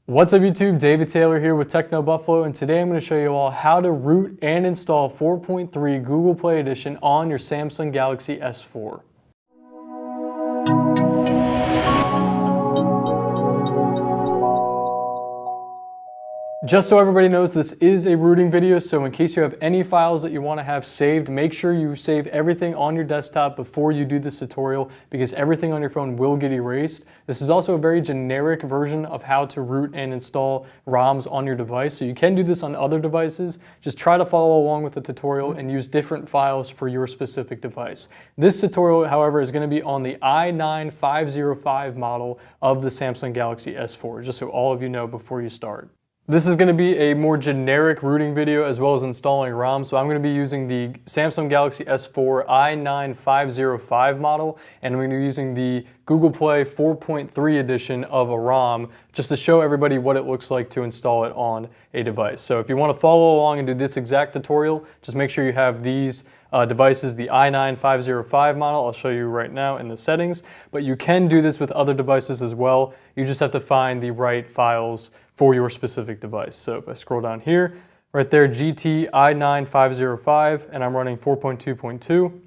What's up YouTube, David Taylor here with Techno Buffalo, and today I'm going to show you all how to root and install 4.3 Google Play Edition on your Samsung Galaxy S4. Just so everybody knows, this is a rooting video, so in case you have any files that you want to have saved, make sure you save everything on your desktop before you do this tutorial, because everything on your phone will get erased. This is also a very generic version of how to root and install ROMs on your device, so you can do this on other devices. Just try to follow along with the tutorial and use different files for your specific device. This tutorial, however, is going to be on the i9-505 model of the Samsung Galaxy S4, just so all of you know before you start. This is going to be a more generic rooting video as well as installing ROM, so I'm going to be using the Samsung Galaxy S4 i9-505 model, and I'm going to be using the Google Play 4.3 edition of a ROM just to show everybody what it looks like to install it on a device. So if you want to follow along and do this exact tutorial, just make sure you have these devices, the i9-505 model. I'll show you right now in the settings, but you can do this with other devices as well. You just have to find the right files for your specific device. So if I scroll down here, right there, GT i9-505, and I'm running 4.2.2.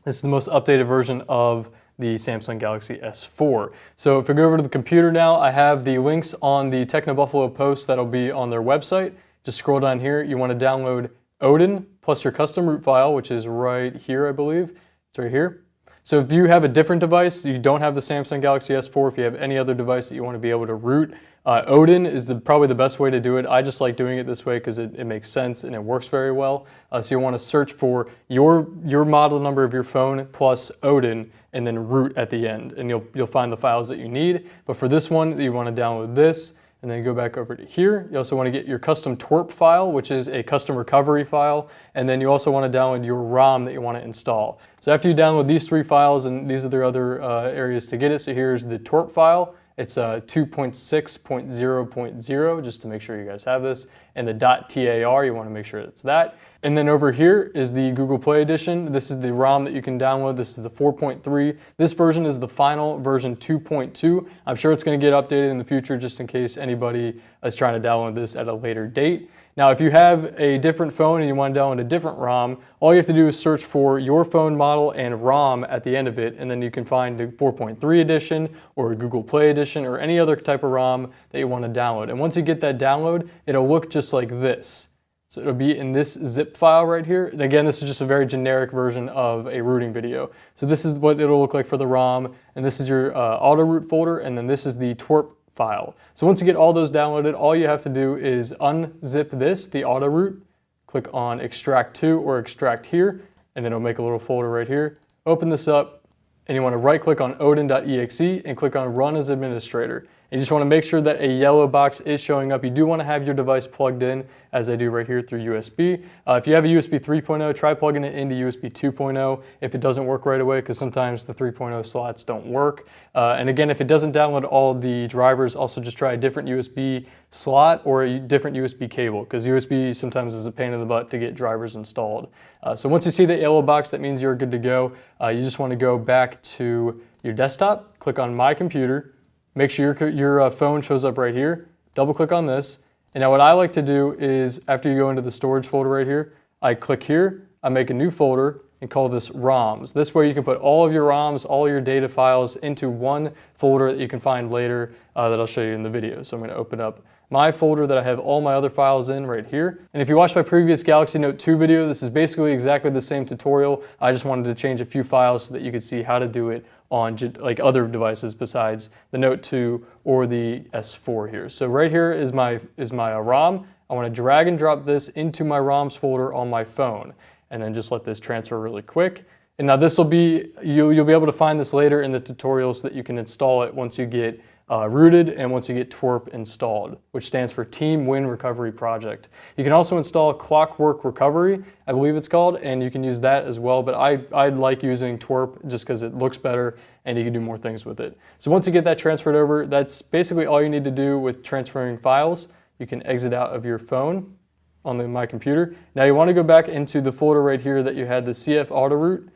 This is the most updated version of the Samsung Galaxy S4. So if I go over to the computer now, I have the links on the Techno Buffalo post that'll be on their website. Just scroll down here. You want to download Odin plus your custom root file, which is right here, I believe. It's right here. So if you have a different device, you don't have the Samsung Galaxy S4, if you have any other device that you want to be able to root, Odin is probably the best way to do it. I just like doing it this way because it makes sense and it works very well. So you want to search for your model number of your phone plus Odin and then root at the end, and you'll find the files that you need. But for this one, you want to download this and then go back over to here. You also want to get your custom twerp file, which is a custom recovery file, and then you also want to download your ROM that you want to install. So after you download these three files, and these are the other areas to get it, so here's the twerp file. It's 2.6.0.0, just to make sure you guys have this, and the .tar, you want to make sure it's that. And then over here is the Google Play Edition. This is the ROM that you can download. This is the 4.3. This version is the final version 2.2. I'm sure it's going to get updated in the future just in case anybody is trying to download this at a later date. Now, if you have a different phone and you want to download a different ROM, all you have to do is search for your phone model and ROM at the end of it, and then you can find the 4.3 edition or a Google Play Edition or any other type of ROM that you want to download. And once you get that download, it'll look just like this. So it'll be in this zip file right here. And again, this is just a very generic version of a rooting video. So this is what it'll look like for the ROM, and this is your auto root folder, and then this is the twerp file. So once you get all those downloaded, all you have to do is unzip this, the auto root, click on extract to or extract here, and it'll make a little folder right here. Open this up, and you want to right click on odin.exe and click on run as administrator. And you just want to make sure that a yellow box is showing up. You do want to have your device plugged in, as I do right here through USB. If you have a USB 3.0, try plugging it into USB 2.0 if it doesn't work right away, because sometimes the 3.0 slots don't work. And again, if it doesn't download all the drivers, also just try a different USB slot or a different USB cable, because USB sometimes is a pain in the butt to get drivers installed. So once you see the yellow box, that means you're good to go. You just want to go back to your desktop, click on My Computer. Make sure your phone shows up right here. Double click on this. And now what I like to do is, after you go into the storage folder right here, I click here, I make a new folder and call this ROMs. This way you can put all of your ROMs, all your data files into one folder that you can find later that I'll show you in the video. So I'm going to open up my folder that I have all my other files in right here. And if you watched my previous Galaxy Note 2 video, this is basically exactly the same tutorial. I just wanted to change a few files so that you could see how to do it on like other devices besides the Note 2 or the S4 here. So right here is my ROM. I want to drag and drop this into my ROMs folder on my phone, and then just let this transfer really quick. And now this will be, you'll be able to find this later in the tutorial so that you can install it once you get rooted and once you get twerp installed, which stands for Team Win Recovery Project. You can also install Clockwork Recovery, I believe it's called, and you can use that as well, but I like using twerp just because it looks better and you can do more things with it. So once you get that transferred over, that's basically all you need to do with transferring files. You can exit out of your phone on my computer. Now you want to go back into the folder right here that you had the CF auto root,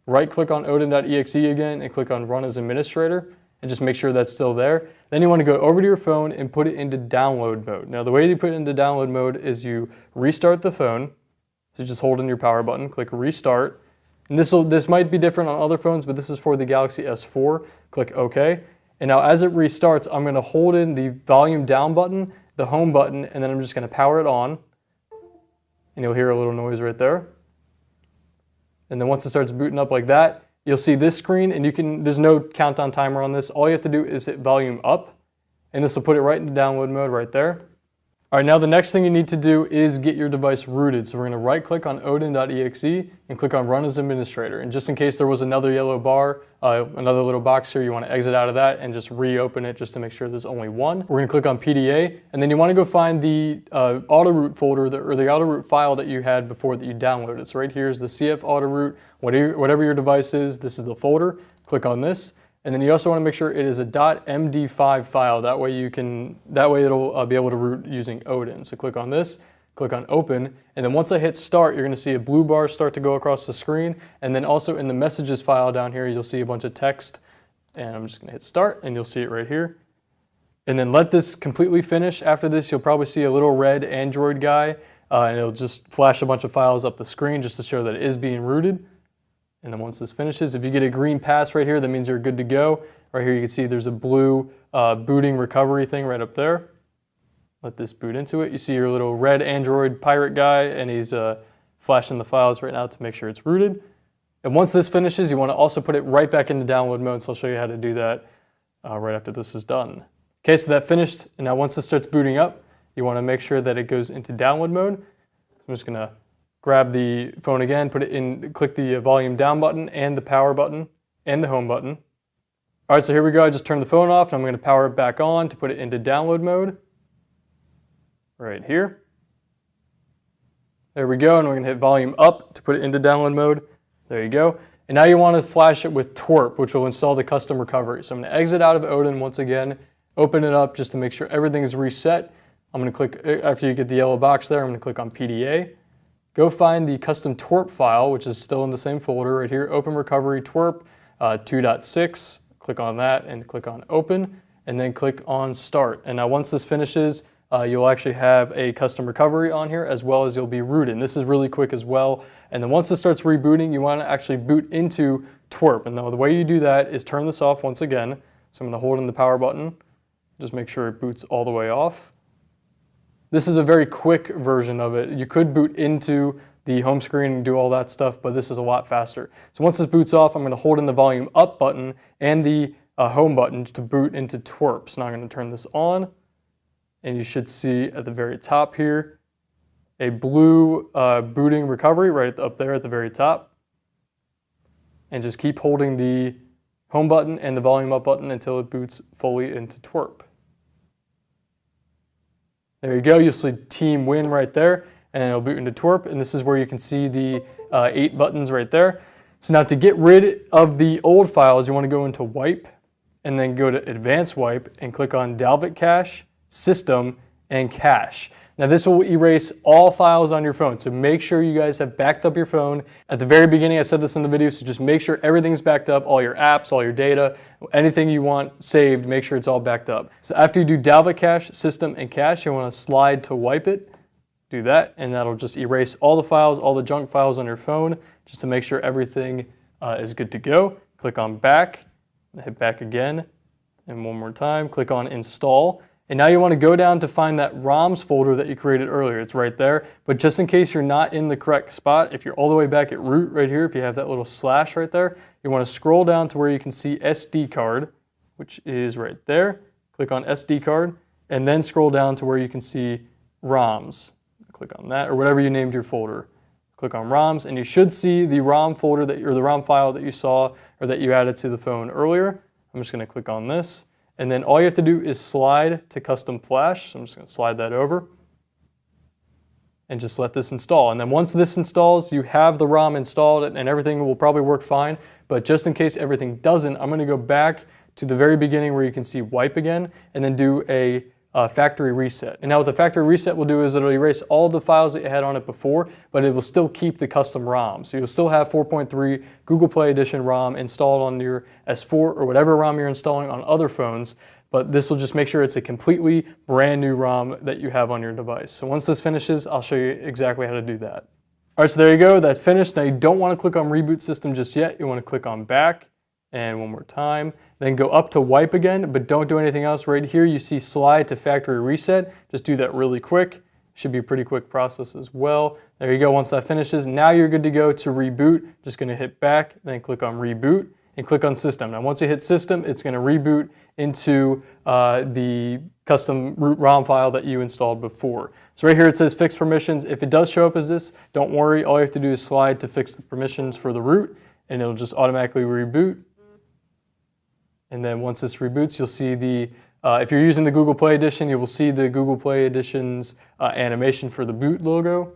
right click on odin.exe again and click on run as administrator. and just make sure that's still there. Then you want to go over to your phone and put it into download mode. Now the way you put it into download mode is you restart the phone. So just hold in your power button, click restart. And this might be different on other phones, but this is for the Galaxy S4. Click OK. And now as it restarts, I'm going to hold in the volume down button, the home button, and then I'm just going to power it on. And you'll hear a little noise right there. And then once it starts booting up like that, you'll see this screen, and there's no countdown timer on this. All you have to do is hit volume up, and this will put it right into download mode right there. All right, now the next thing you need to do is get your device rooted. So we're going to right click on odin.exe and click on run as administrator. And just in case there was another yellow bar, another little box here, you want to exit out of that and just reopen it just to make sure there's only one. We're going to click on PDA, and then you want to go find the autoroot folder or the autoroot file that you had before that you downloaded. So right here is the CF autoroot, whatever your device is, this is the folder. Click on this. And then you also want to make sure it is a .md5 file. That way it'll be able to root using Odin. So click on this, click on open, and then once I hit start, you're going to see a blue bar start to go across the screen. And then also in the messages file down here, you'll see a bunch of text. And I'm just going to hit start, and you'll see it right here. And then let this completely finish. After this, you'll probably see a little red Android guy, and it'll just flash a bunch of files up the screen just to show that it is being rooted. And then once this finishes, if you get a green pass right here, that means you're good to go. Right here you can see there's a blue booting recovery thing right up there. Let this boot into it. You see your little red Android pirate guy, and he's flashing the files right now to make sure it's rooted. And once this finishes, you want to also put it right back into download mode, so I'll show you how to do that right after this is done. Okay, so that finished, and now once this starts booting up, you want to make sure that it goes into download mode. I'm just going to grab the phone again, put it in, click the volume down button and the power button and the home button. All right, so here we go. I just turned the phone off, and I'm going to power it back on to put it into download mode. Right here. There we go, and we're going to hit volume up to put it into download mode. There you go. And now you want to flash it with Twerp, which will install the custom recovery. So I'm going to exit out of Odin once again, open it up just to make sure everything is reset. I'm going to click, after you get the yellow box there, I'm going to click on PDA. Go find the custom Twerp file, which is still in the same folder right here, Open Recovery Twerp 2.6. Click on that and click on Open, and then click on Start. And now once this finishes, you'll actually have a custom recovery on here, as well as you'll be rooted. And this is really quick as well. And then once this starts rebooting, you want to actually boot into Twerp. And now the way you do that is turn this off once again. So I'm going to hold in the power button, just make sure it boots all the way off. This is a very quick version of it. You could boot into the home screen and do all that stuff, but this is a lot faster. So once this boots off, I'm going to hold in the volume up button and the home button to boot into Twerp. So now I'm going to turn this on, and you should see at the very top here a blue booting recovery right up there at the very top. And just keep holding the home button and the volume up button until it boots fully into Twerp. There you go, you'll see Team Win right there, and it'll boot into Twerp, and this is where you can see the 8 buttons right there. So now to get rid of the old files, you want to go into Wipe, and then go to Advanced Wipe, and click on Dalvik Cache, System, and Cache. Now this will erase all files on your phone, so make sure you guys have backed up your phone. At the very beginning I said this in the video, so just make sure everything's backed up, all your apps, all your data, anything you want saved, make sure it's all backed up. So after you do Dalvik Cache, System, and Cache, you want to slide to wipe it. Do that, and that'll just erase all the files, all the junk files on your phone, just to make sure everything is good to go. Click on Back, hit Back again, and one more time, click on Install. And now you want to go down to find that ROMs folder that you created earlier. It's right there. But just in case you're not in the correct spot, if you're all the way back at root right here, if you have that little slash right there, you want to scroll down to where you can see SD card, which is right there. Click on SD card, and then scroll down to where you can see ROMs. Click on that, or whatever you named your folder. Click on ROMs, and you should see the ROM folder or the ROM file that you saw or that you added to the phone earlier. I'm just going to click on this. And then all you have to do is slide to custom flash. So I'm just going to slide that over and just let this install. And then once this installs, you have the ROM installed and everything will probably work fine. But just in case everything doesn't, I'm going to go back to the very beginning where you can see wipe again and then do a factory reset. And now what the factory reset will do is it'll erase all the files that you had on it before, but it will still keep the custom ROM. So you'll still have 4.3 Google Play Edition ROM installed on your S4 or whatever ROM you're installing on other phones, but this will just make sure it's a completely brand new ROM that you have on your device. So once this finishes, I'll show you exactly how to do that. All right, so there you go, that's finished. Now you don't want to click on reboot system just yet. You want to click on back, and one more time. Then go up to wipe again, but don't do anything else. Right here you see slide to factory reset. Just do that really quick. Should be a pretty quick process as well. There you go, once that finishes, now you're good to go to reboot. Just gonna hit back, then click on reboot, and click on system. Now once you hit system, it's gonna reboot into the custom root ROM file that you installed before. So right here it says fix permissions. If it does show up as this, don't worry. All you have to do is slide to fix the permissions for the root, and it'll just automatically reboot. And then once this reboots, you'll see the, if you're using the Google Play Edition, you will see the Google Play Edition's animation for the boot logo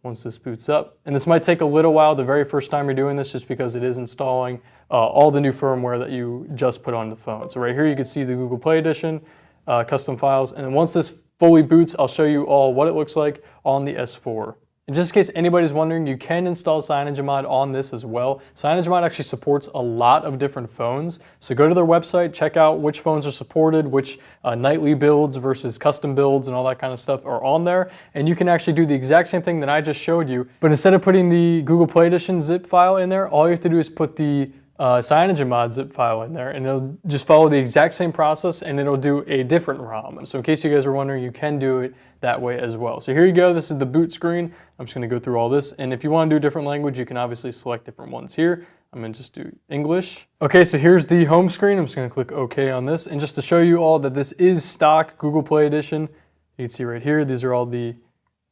once this boots up. And this might take a little while the very first time you're doing this, just because it is installing all the new firmware that you just put on the phone. So right here you can see the Google Play Edition custom files. And then once this fully boots, I'll show you all what it looks like on the S4. And just in case anybody's wondering, you can install CyanogenMod on this as well. CyanogenMod actually supports a lot of different phones. So go to their website, check out which phones are supported, which nightly builds versus custom builds and all that kind of stuff are on there. And you can actually do the exact same thing that I just showed you. But instead of putting the Google Play Edition zip file in there, all you have to do is put the CyanogenMod zip file in there, and it'll just follow the exact same process, and it'll do a different ROM. So in case you guys were wondering, you can do it that way as well. So here you go, this is the boot screen. I'm just gonna go through all this, and if you wanna do a different language, you can obviously select different ones here. I'm gonna just do English. Okay, so here's the home screen. I'm just gonna click OK on this, and just to show you all that this is stock Google Play Edition, you can see right here, these are all the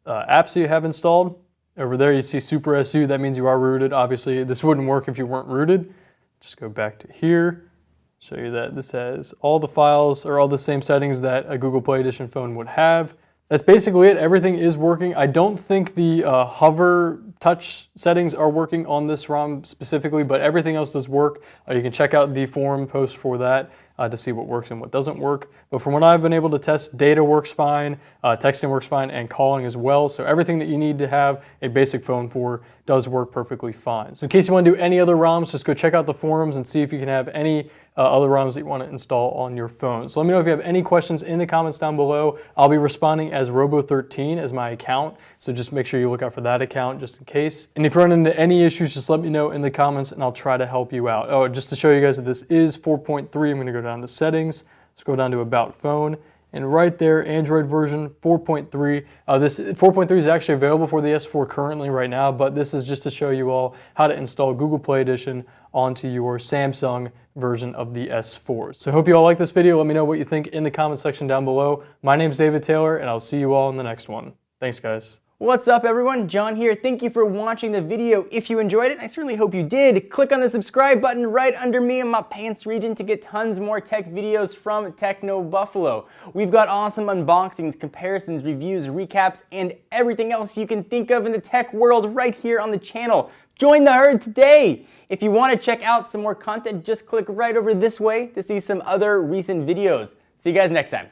apps that you have installed. Over there you see Super SU, that means you are rooted. Obviously this wouldn't work if you weren't rooted. Just go back to here, show you that this has all the files or all the same settings that a Google Play Edition phone would have. That's basically it. Everything is working. I don't think the hover touch settings are working on this ROM specifically, but everything else does work. You can check out the forum post for that to see what works and what doesn't work. But from what I've been able to test, data works fine, texting works fine, and calling as well. So everything that you need to have a basic phone for does work perfectly fine. So in case you want to do any other ROMs, just go check out the forums and see if you can have any other ROMs that you want to install on your phone. So let me know if you have any questions in the comments down below. I'll be responding as Robo13 as my account. So just make sure you look out for that account just in case. And if you run into any issues, just let me know in the comments and I'll try to help you out. Oh, just to show you guys that this is 4.3, I'm going to go down to settings. Let's go down to about phone. And right there, Android version 4.3. This 4.3 is actually available for the S4 currently right now, but this is just to show you all how to install Google Play Edition onto your Samsung version of the S4. So I hope you all like this video. Let me know what you think in the comment section down below. My name's David Taylor, and I'll see you all in the next one. Thanks, guys. What's up, everyone? John here. Thank you for watching the video. If you enjoyed it, I certainly hope you did. Click on the subscribe button right under me in my pants region to get tons more tech videos from Techno Buffalo. We've got awesome unboxings, comparisons, reviews, recaps, and everything else you can think of in the tech world right here on the channel. Join the herd today! If you want to check out some more content, just click right over this way to see some other recent videos. See you guys next time.